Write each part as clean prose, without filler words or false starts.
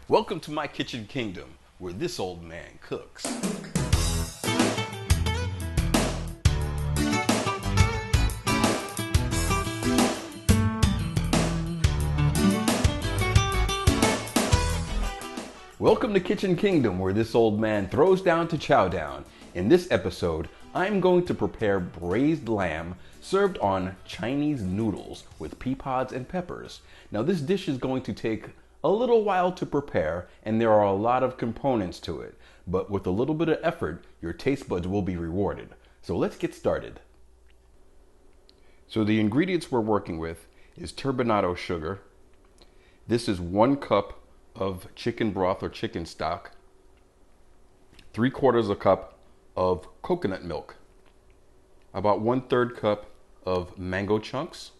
Welcome to my kitchen kingdom, where this old man cooks. Welcome to Kitchen Kingdom, where this old man throws down to chow down. In this episode, I'm going to prepare braised lamb served on Chinese noodles with pea pods and peppers. Now this dish is going to take a little while to prepare, and there are a lot of components to it. But with a little bit of effort, your taste buds will be rewarded. So let's get started. So the ingredients we're working with is turbinado sugar. This is 1 cup of chicken broth or chicken stock, 3/4 a cup of coconut milk, about 1/3 cup of mango chunks,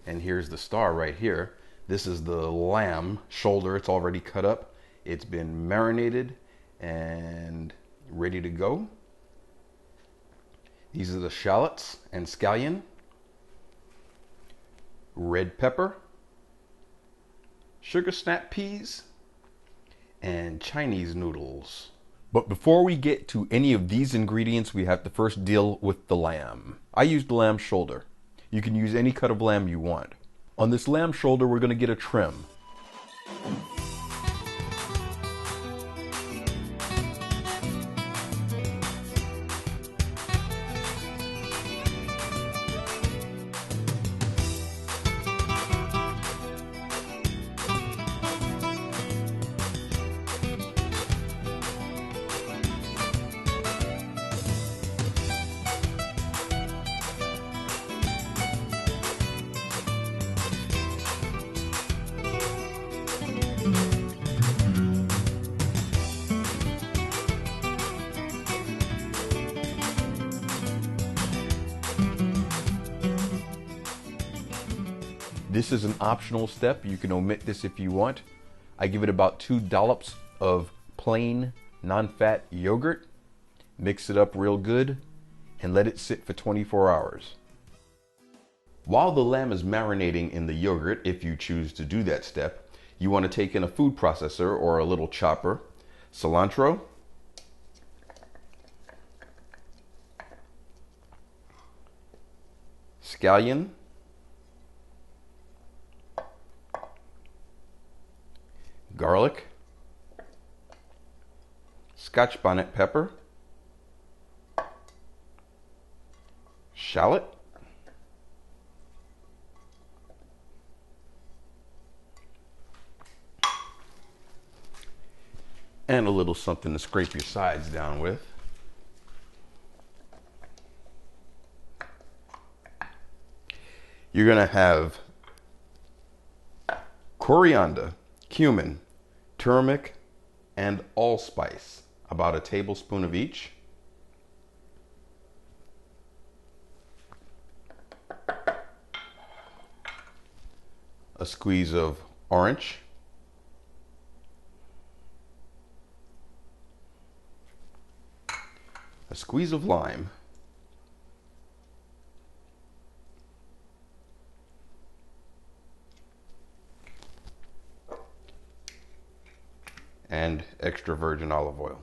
and here's the star right here. This is the lamb shoulder. It's already cut up. It's been marinated and ready to go. These are the shallots and scallion, red pepper, sugar snap peas, and Chinese noodles. But before we get to any of these ingredients, we have to first deal with the lamb. I used the lamb shoulder. You can use any cut of lamb you want. On this lamb shoulder, we're going to get a trim. This is an optional step. You can omit this if you want. I give it about 2 dollops of plain non-fat yogurt. Mix it up real good and let it sit for 24 hours. While the lamb is marinating in the yogurt, if you choose to do that step, you want to take in a food processor or a little chopper, cilantro, scallion, garlic, Scotch bonnet pepper, shallot, and a little something to scrape your sides down with. You're going to have coriander, cumin, turmeric, and allspice, about a tablespoon of each. A squeeze of orange, a squeeze of lime, and extra virgin olive oil.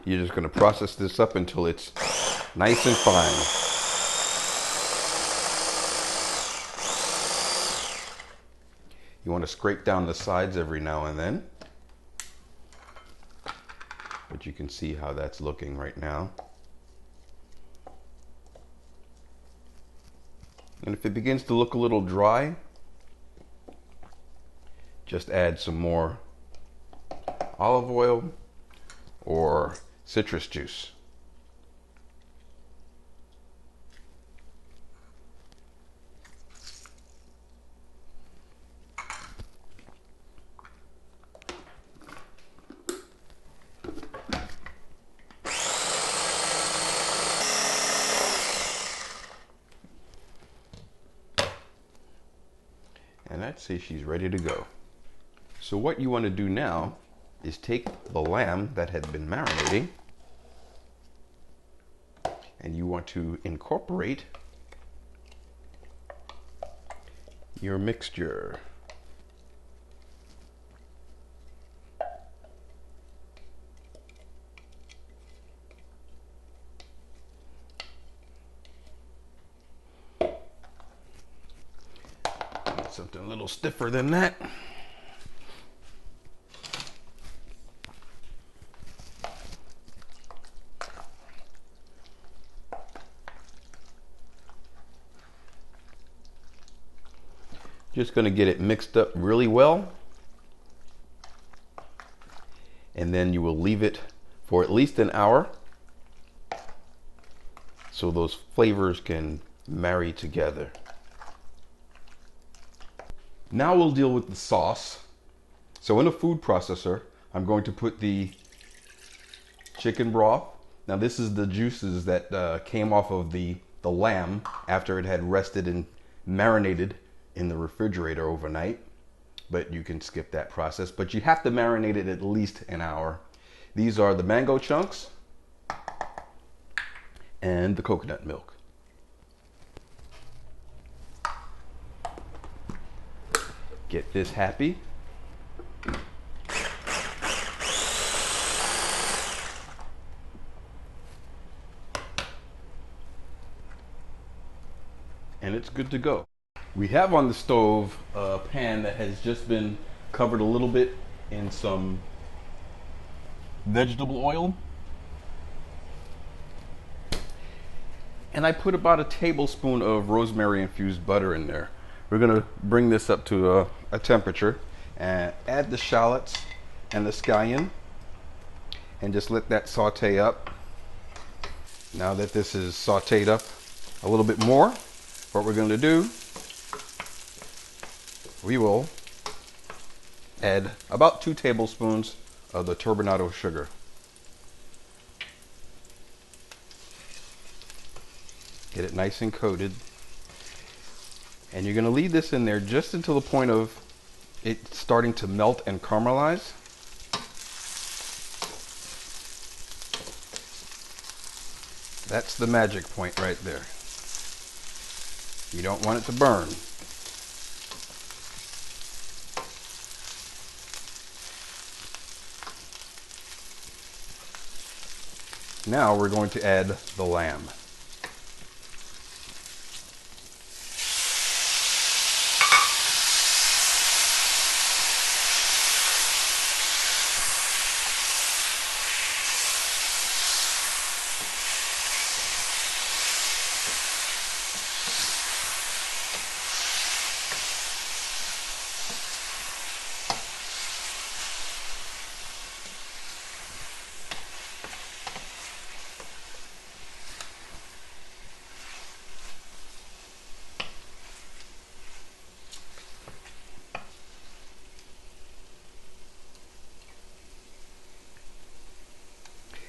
You're just going to process this up until it's nice and fine. You want to scrape down the sides every now and then, but you can see how that's looking right now. And if it begins to look a little dry, just add some more olive oil or citrus juice. And I'd say she's ready to go. So what you want to do now is take the lamb that had been marinating and you want to incorporate your mixture. Something a little stiffer than that. Just going to get it mixed up really well. And then you will leave it for at least an hour so those flavors can marry together. Now we'll deal with the sauce. So in a food processor, I'm going to put the chicken broth. Now this is the juices that came off of the lamb after it had rested and marinated in the refrigerator overnight. But you can skip that process. But you have to marinate it at least an hour. These are the mango chunks and the coconut milk. Get this happy. And it's good to go. We have on the stove a pan that has just been covered a little bit in some vegetable oil. And I put about a tablespoon of rosemary infused butter in there. We're gonna bring this up to a temperature and add the shallots and the scallion and just let that saute up. Now that this is sauteed up a little bit more, what we're gonna do, we will add about 2 tablespoons of the turbinado sugar. Get it nice and coated. And you're going to leave this in there just until the point of it starting to melt and caramelize. That's the magic point right there. You don't want it to burn. Now we're going to add the lamb.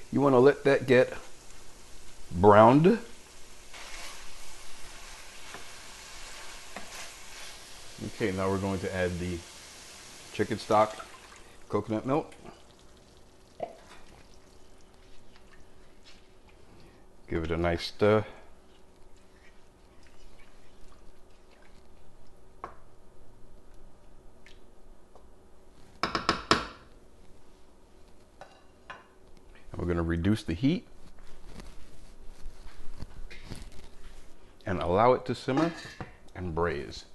You want to let that get browned. Okay, now we're going to add the chicken stock, coconut milk. Give it a nice stir. We're going to reduce the heat and allow it to simmer and braise.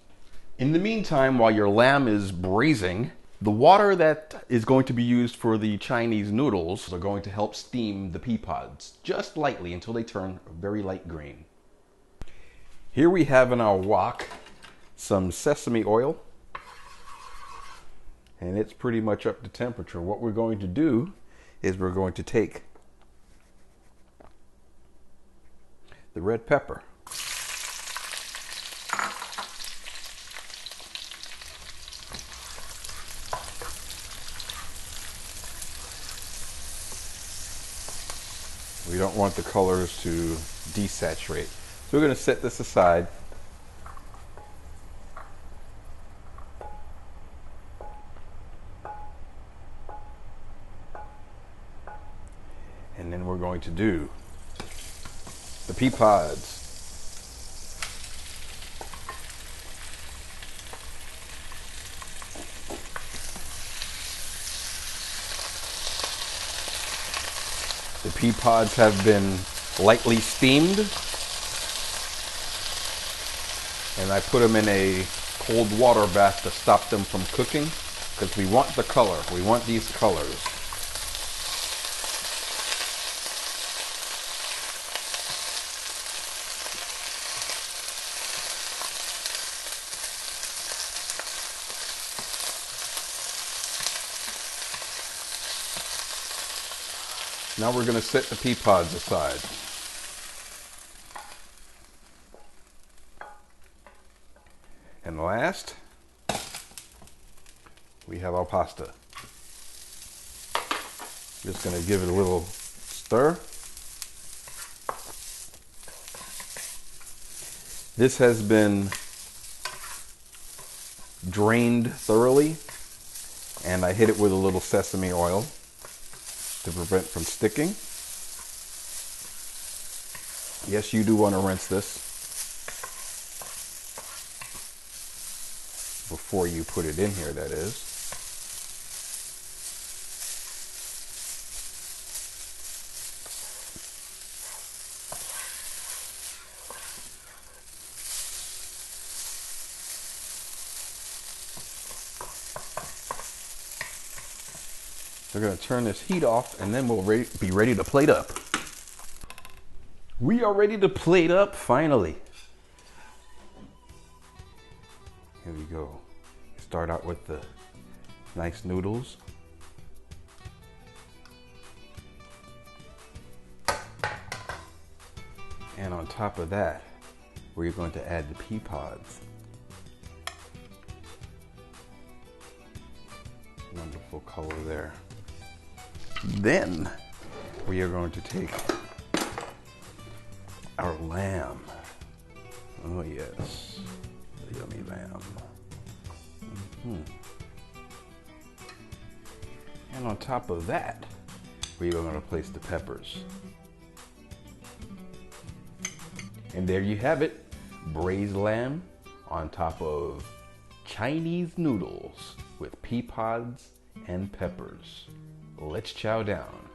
In the meantime, while your lamb is braising, the water that is going to be used for the Chinese noodles are going to help steam the pea pods just lightly until they turn a very light green. Here we have in our wok some sesame oil, and it's pretty much up to temperature. What we're going to do is we're going to take the red pepper, we don't want the colors to desaturate, so we're going to set this aside. And then we're going to do the pea pods. The pea pods have been lightly steamed, and I put them in a cold water bath to stop them from cooking, because we want the color. We want these colors. Now we're going to set the pea pods aside. And last, we have our pasta. Just going to give it a little stir. This has been drained thoroughly, and I hit it with a little sesame oil to prevent from sticking. Yes, you do want to rinse this before you put it in here, that is. We're going to turn this heat off, and then we'll be ready to plate up. We are ready to plate up, finally. Here we go. Start out with the nice noodles. And on top of that, we're going to add the pea pods. Wonderful color there. Then we are going to take our lamb. Oh yes, the yummy lamb. And on top of that, we are going to place the peppers. And there you have it, braised lamb on top of Chinese noodles with pea pods and peppers. Let's chow down.